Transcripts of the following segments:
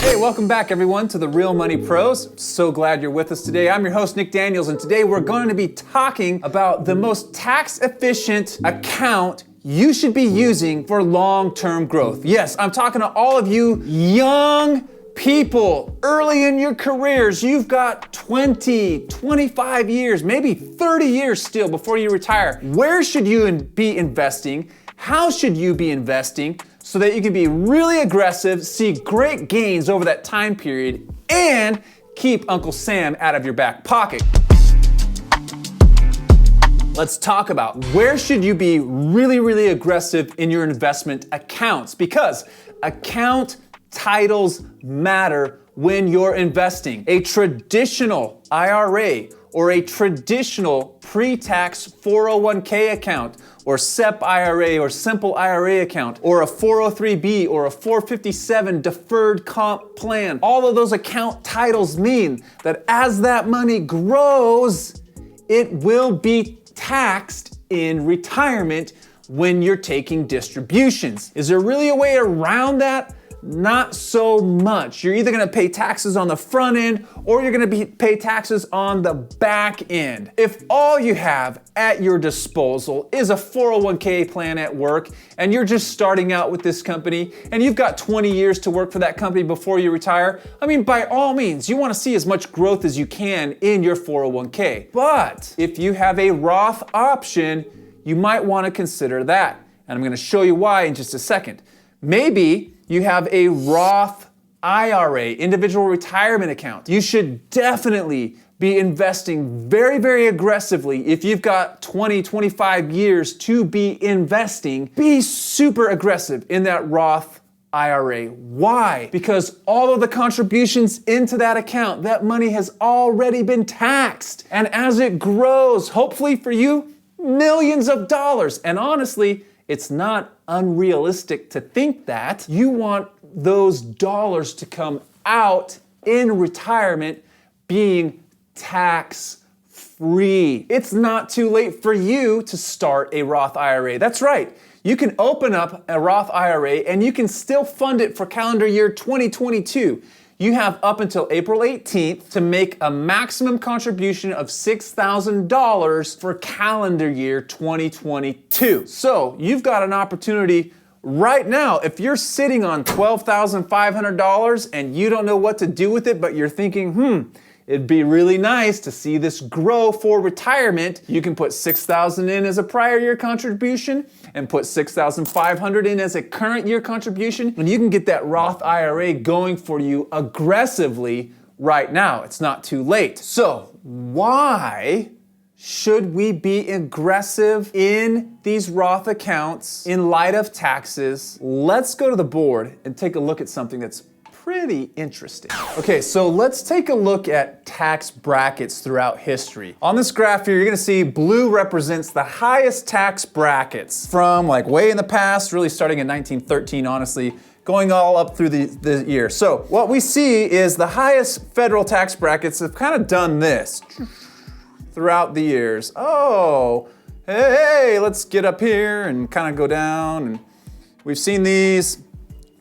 Hey, welcome back everyone to the Real Money Pros. So glad you're with us today. I'm your host, Nick Daniels, and today we're going to be talking about the most tax efficient account you should be using for long-term growth. Yes, I'm talking to all of you young people early in your careers. You've got 20, 25 years, maybe 30 years still before you retire. Where should you be investing? How should you be investing so that you can be really aggressive, see great gains over that time period, and keep Uncle Sam out of your back pocket? Let's talk about where should you be really aggressive in your investment accounts, because account titles matter when you're investing. A traditional IRA or a traditional pre-tax 401k account or SEP IRA or simple IRA account or a 403b or a 457 deferred comp plan. All of those account titles mean that as that money grows, it will be taxed in retirement when you're taking distributions. Is there really a way around that? Not so much. You're either gonna pay taxes on the front end or you're gonna pay taxes on the back end. If all you have at your disposal is a 401k plan at work and you're just starting out with this company and you've got 20 years to work for that company before you retire, I mean, by all means, you wanna see as much growth as you can in your 401k. But if you have a Roth option, you might wanna consider that. And I'm gonna show you why in just a second. Maybe you have a Roth IRA, individual retirement account. You should definitely be investing very aggressively. If you've got 20, 25 years to be investing, be super aggressive in that Roth IRA. Why? Because all of the contributions into that account, that money has already been taxed. And as it grows, hopefully for you, millions of dollars. And honestly, it's not unrealistic to think that you want those dollars to come out in retirement being tax-free. It's not too late for you to start a Roth IRA. That's right. You can open up a Roth IRA and you can still fund it for calendar year 2022. You have up until April 18th to make a maximum contribution of $6,000 for calendar year 2022. So you've got an opportunity right now. If you're sitting on $12,500 and you don't know what to do with it, but you're thinking, it'd be really nice to see this grow for retirement, you can put $6,000 in as a prior year contribution and put $6,500 in as a current year contribution, and you can get that Roth IRA going for you aggressively right now. It's not too late. So why should we be aggressive in these Roth accounts in light of taxes? Let's go to the board and take a look at something that's pretty interesting. Okay, so let's take a look at tax brackets throughout history. On this graph here, you're gonna see blue represents the highest tax brackets from like way in the past, really starting in 1913, honestly, going all up through the year. So what we see is the highest federal tax brackets have kind of done this throughout the years. Oh, hey, let's get up here and kind of go down. And we've seen these.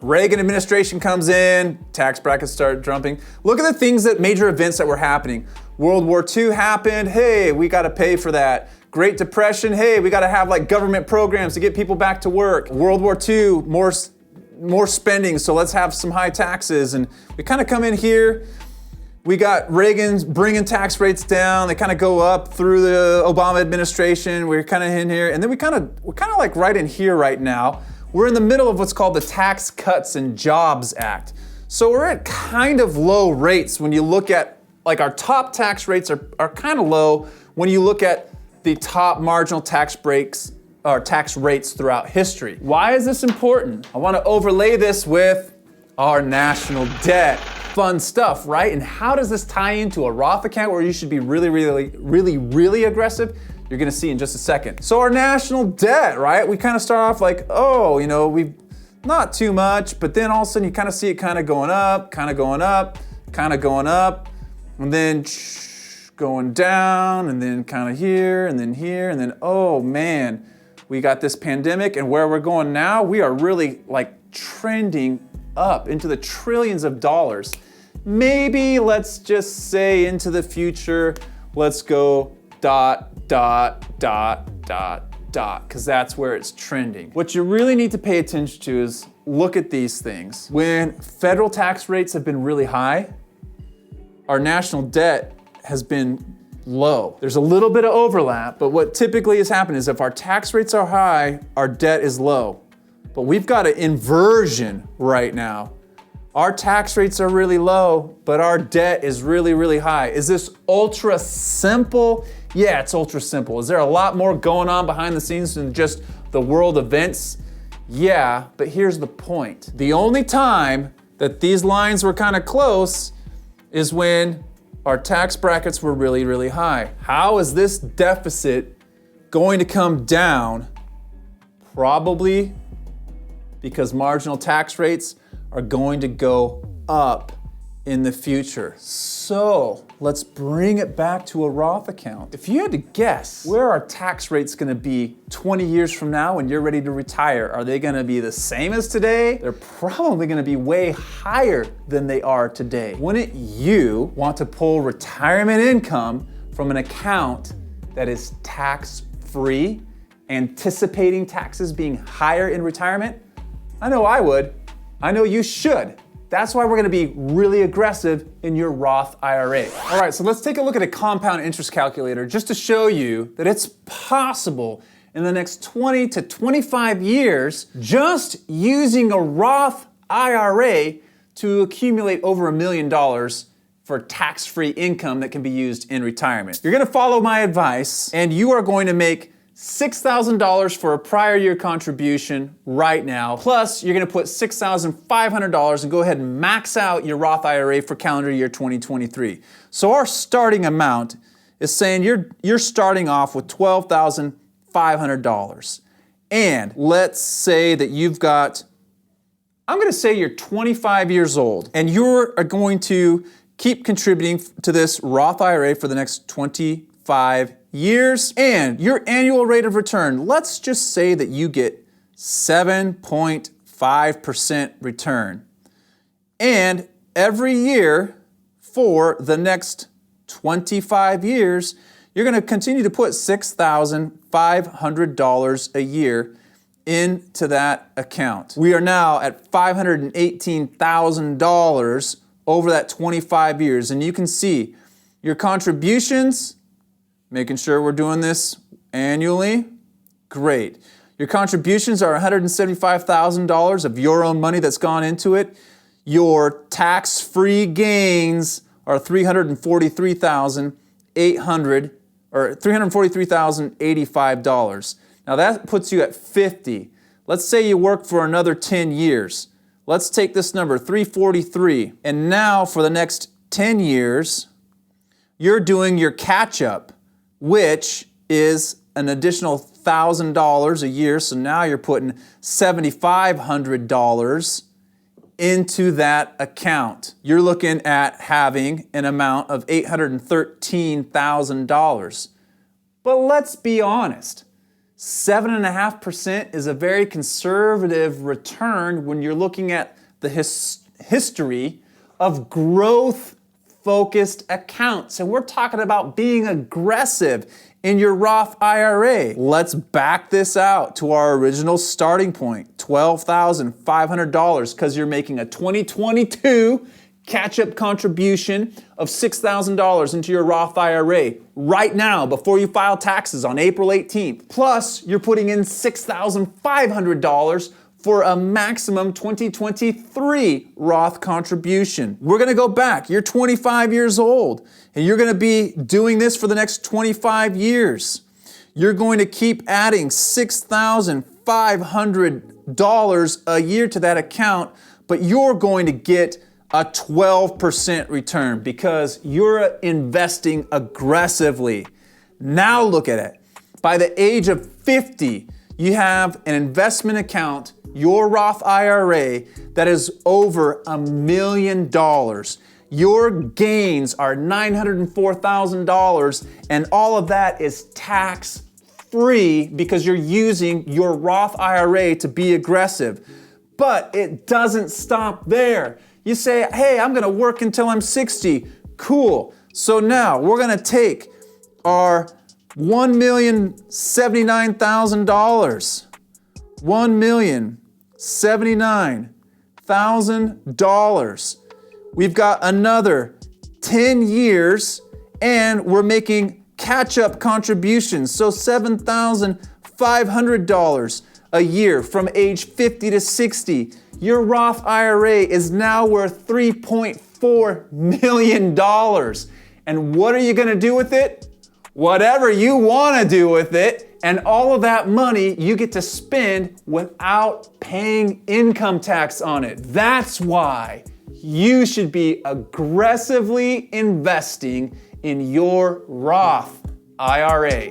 Reagan administration comes in, tax brackets start jumping. Look at the things major events that were happening. World War II happened, hey, we gotta pay for that. Great Depression, hey, we gotta have like government programs to get people back to work. World War II, more spending, so let's have some high taxes. And we kind of come in here, we got Reagan's bringing tax rates down. They kind of go up through the Obama administration. We're kind of in here, and then we're kind of like right in here right now. We're in the middle of what's called the Tax Cuts and Jobs Act. So we're at kind of low rates when you look at, like our top tax rates are kind of low when you look at the top marginal tax breaks or tax rates throughout history. Why is this important? I want to overlay this with our national debt. Fun stuff, right? And how does this tie into a Roth account where you should be really aggressive? You're gonna see in just a second. So our national debt, right? We kind of start off like, oh, we've not too much, but then all of a sudden you kind of see it kind of going up, and then going down, and then kind of here, and then, oh man, we got this pandemic, and where we're going now, we are really like trending up into the trillions of dollars. Maybe let's just say into the future, let's go ... because that's where it's trending. What you really need to pay attention to is look at these things. When federal tax rates have been really high, our national debt has been low. There's a little bit of overlap, but what typically has happened is if our tax rates are high, our debt is low. But we've got an inversion right now. Our tax rates are really low, but our debt is really, really high. Is this ultra simple? Yeah, it's ultra simple. Is there a lot more going on behind the scenes than just the world events? Yeah, but here's the point. The only time that these lines were kind of close is when our tax brackets were really, really high. How is this deficit going to come down? Probably because marginal tax rates are going to go up in the future. So let's bring it back to a Roth account. If you had to guess where our tax rate's gonna be 20 years from now when you're ready to retire, are they gonna be the same as today? They're probably gonna be way higher than they are today. Wouldn't you want to pull retirement income from an account that is tax-free, anticipating taxes being higher in retirement? I know I would. I know you should. That's why we're gonna be really aggressive in your Roth IRA. All right, so let's take a look at a compound interest calculator just to show you that it's possible in the next 20 to 25 years just using a Roth IRA to accumulate over $1 million for tax-free income that can be used in retirement. You're gonna follow my advice and you are going to make $6,000 for a prior year contribution right now. Plus, you're gonna put $6,500 and go ahead and max out your Roth IRA for calendar year 2023. So our starting amount is saying you're starting off with $12,500. And let's say that you've got, I'm gonna say you're 25 years old and you're going to keep contributing to this Roth IRA for the next 25 years, and your annual rate of return, let's just say that you get 7.5% return. And every year for the next 25 years, you're going to continue to put $6,500 a year into that account. We are now at $518,000 over that 25 years, and you can see your contributions, making sure we're doing this annually. Great. Your contributions are $175,000 of your own money that's gone into it. Your tax-free gains are $343,85. Now that puts you at 50. Let's say you work for another 10 years. Let's take this number, 343. And now for the next 10 years, you're doing your catch-up, which is an additional $1,000 a year. So now you're putting $7,500 into that account. You're looking at having an amount of $813,000. But let's be honest, 7.5% is a very conservative return when you're looking at the history of growth-focused accounts. And we're talking about being aggressive in your Roth IRA. Let's back this out to our original starting point, $12,500, because you're making a 2022 catch-up contribution of $6,000 into your Roth IRA right now before you file taxes on April 18th. Plus, you're putting in $6,500 for a maximum 2023 Roth contribution. We're gonna go back. You're 25 years old, and you're gonna be doing this for the next 25 years. You're going to keep adding $6,500 a year to that account, but you're going to get a 12% return because you're investing aggressively. Now look at it. By the age of 50, you have an investment account, your Roth IRA, that is over $1 million. Your gains are $904,000, and all of that is tax-free because you're using your Roth IRA to be aggressive. But it doesn't stop there. You say, hey, I'm gonna work until I'm 60. Cool. So now we're gonna take our $1,079,000. $1,079,000. We've got another 10 years and we're making catch-up contributions. So $7,500 a year from age 50 to 60. Your Roth IRA is now worth $3.4 million. And what are you gonna do with it? Whatever you wanna do with it. And all of that money you get to spend without paying income tax on it. That's why you should be aggressively investing in your Roth IRA.